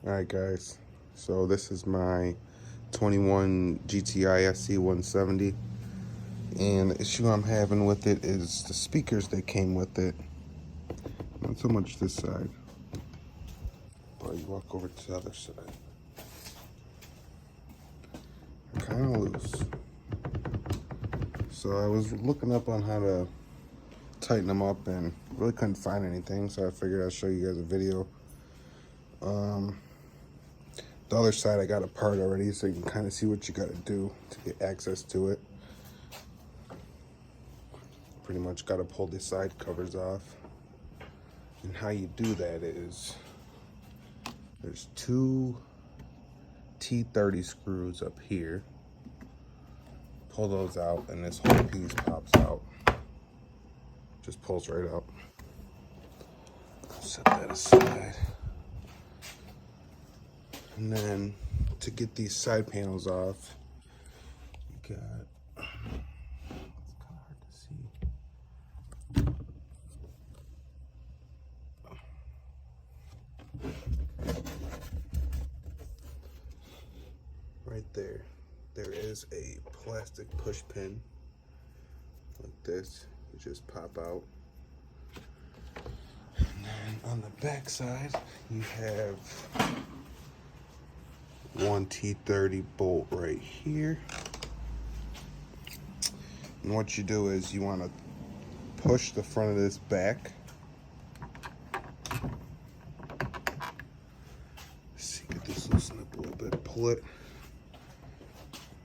Alright guys, so this is my 21 GTI SE 170, and the issue I'm having with it is the speakers that came with it. Not so much this side, but you walk over to the other side. They're kind of loose. So I was looking up on how to tighten them up and really couldn't find anything, so I figured I'd show you guys a video. The other side I got a part already, so you can kind of see what you got to do to get access to it. Pretty much got to pull the side covers off. And how you do that is there's two T30 screws up here. Pull those out and this whole piece pops out. Just pulls right out. Set that aside. And then to get these side panels off, you got, it's kind of hard to see. Right there, there is a plastic push pin like this. You just pop out. And then on the back side, you have one T30 bolt right here. And what you do is you want to push the front of this back. Let's see, get this loosened up a little bit. Pull it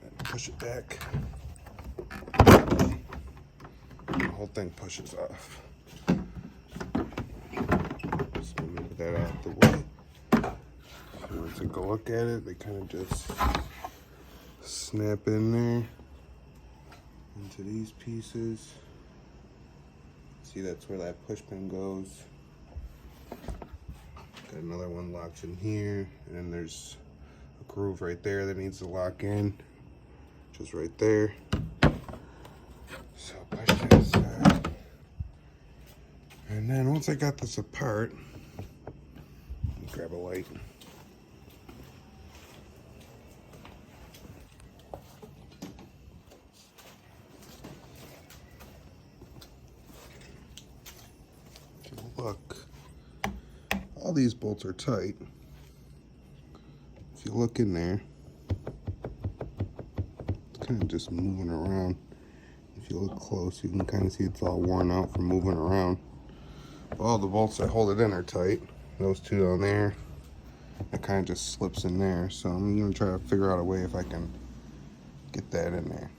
and push it back. The whole thing pushes off. So move that out the way. If you want to take a look at it, they kind of just snap in there into these pieces. See, that's where that push pin goes. Got another one locked in here, and then there's a groove right there that needs to lock in, just right there. So push that aside. And then once I got this apart, grab a light. Look, all these bolts are tight. If you look in there, it's kind of just moving around. If you look close, you can kind of see it's all worn out from moving around. All the bolts that hold it in are tight. Those two down there, it kind of just slips in there. So I'm gonna try to figure out a way if I can get that in there.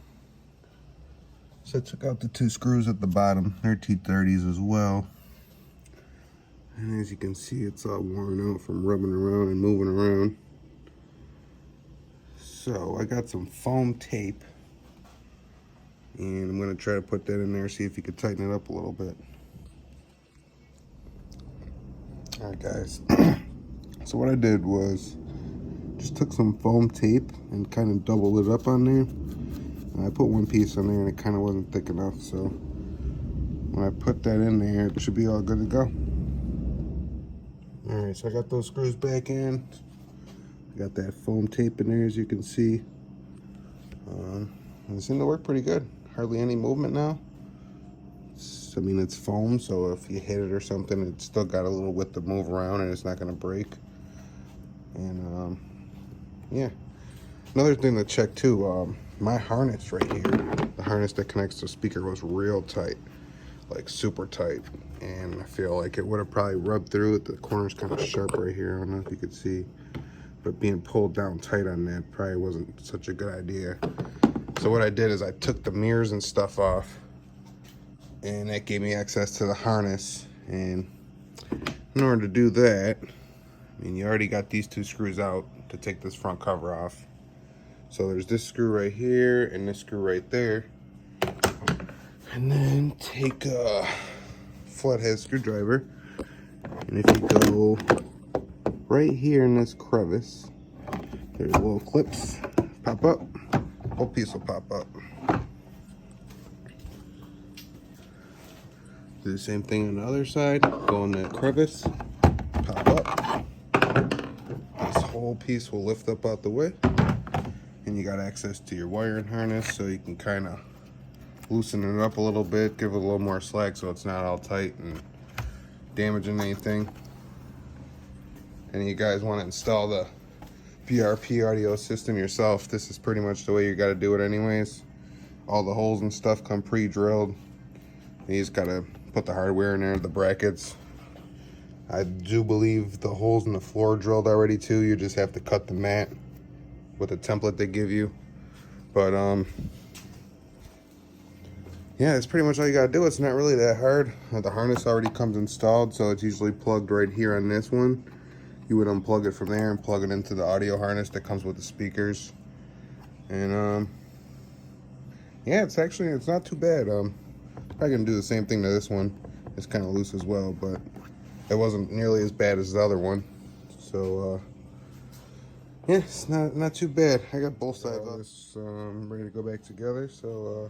So I took out the two screws at the bottom. They're T30s as well. And as you can see, it's all worn out from rubbing around and moving around. So I got some foam tape, and I'm gonna try to put that in there, see if you could tighten it up a little bit. All right, guys. So what I did was just took some foam tape and kind of doubled it up on there. And I put one piece on there and it kind of wasn't thick enough. So when I put that in there, it should be all good to go. All right, so I got those screws back in. I got that foam tape in there, as you can see. It seemed to work pretty good. Hardly any movement now. I mean, it's foam, so if you hit it or something, it's still got a little width to move around and it's not gonna break. And yeah. Another thing to check too, my harness right here, the harness that connects to the speaker, was real tight, like super tight. And I feel like it would have probably rubbed through it. The corner's kind of sharp right here. I don't know if you could see, but being pulled down tight on that probably wasn't such a good idea. So what I did is I took the mirrors and stuff off, and that gave me access to the harness. And in order to do that, I mean, you already got these two screws out to take this front cover off. So there's this screw right here and this screw right there. And then take a flathead screwdriver, and if you go right here in this crevice, there's little clips pop up. Whole piece will pop up. Do the same thing on the other side. Go in that crevice, pop up. whole piece will lift up out the way, and you got access to your wiring harness, so you can kind of loosen it up a little bit, give it a little more slack so it's not all tight and damaging anything. And you guys want to install the BRP audio system yourself, this is pretty much the way you got to do it anyways. All the holes and stuff come pre-drilled. You just got to put the hardware in there, the brackets. I do believe the holes in the floor are drilled already too. You just have to cut the mat with a template they give you. But yeah, that's pretty much all you gotta do. It's not really that hard. The harness already comes installed, so it's usually plugged right here on this one. You would unplug it from there and plug it into the audio harness that comes with the speakers. And yeah, it's not too bad. I'm gonna do the same thing to this one. It's kind of loose as well, but it wasn't nearly as bad as the other one. So yeah, it's not too bad. I got both sides of this ready to go back together. So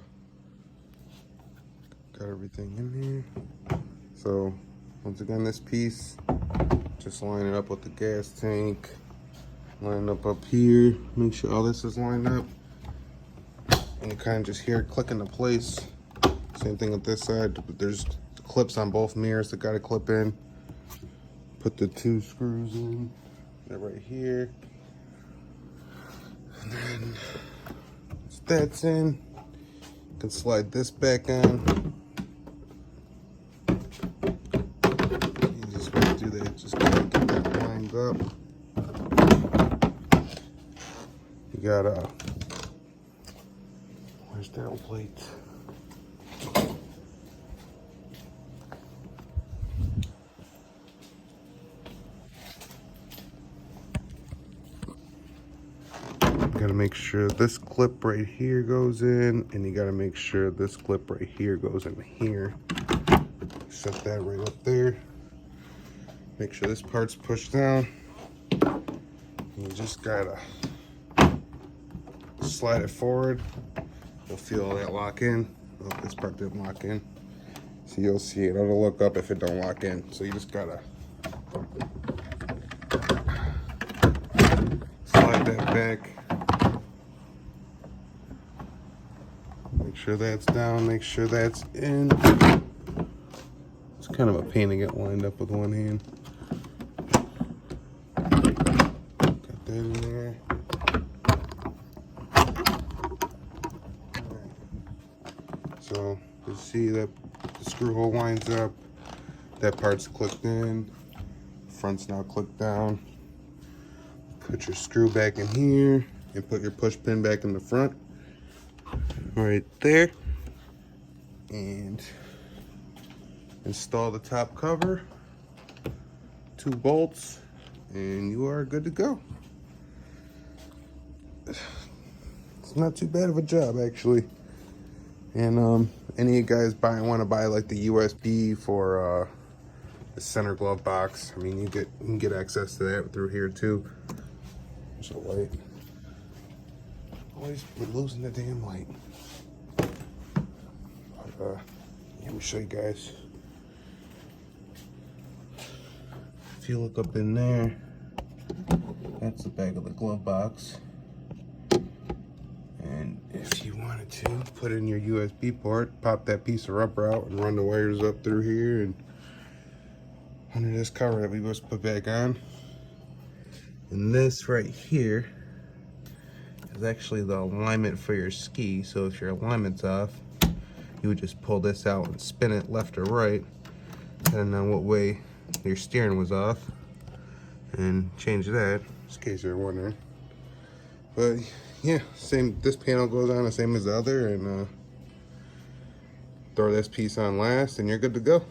got everything in here. So once again, this piece, just line it up with the gas tank, line up here, make sure all this is lined up, and you kind of just hear it click into place. Same thing with this side. There's clips on both mirrors that got to clip in. Put the 2 screws in. They're right here. And then once that's in, you can slide this back on. You just want to do that. Just kind of get that lined up. You got where's that plate? Gotta make sure this clip right here goes in, and you gotta make sure this clip right here goes in here. Set that right up there. Make sure this part's pushed down. And you just gotta slide it forward. You'll feel that lock in. Oh, this part didn't lock in. So you'll see it. It'll look up if it don't lock in. So you just gotta slide that back. Make sure that's down, make sure that's in. It's kind of a pain to get lined up with one hand. Got that in there. Alright. So you see that the screw hole lines up. That part's clicked in. Front's now clicked down. Put your screw back in here and put your push pin back in the front. Right there, and install the top cover, 2 bolts, and you are good to go. It's not too bad of a job actually. And any of you guys want to buy like the USB for the center glove box, I mean you can get access to that through here too. There's a light. Always losing the damn light. Let me show you guys. If you look up in there, that's the back of the glove box. And if you wanted to, put in your USB port, pop that piece of rubber out and run the wires up through here and under this cover that we just put back on. And this right here is actually the alignment for your ski. So if your alignment's off, you would just pull this out and spin it left or right, depending on what way your steering was off, and change that, just in case you're wondering. But yeah, this panel goes on the same as the other, and throw this piece on last and you're good to go.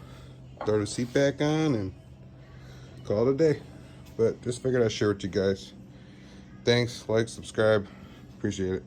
Throw the seat back on and call it a day. But just figured I'd share with you guys. Thanks, like, subscribe, appreciate it.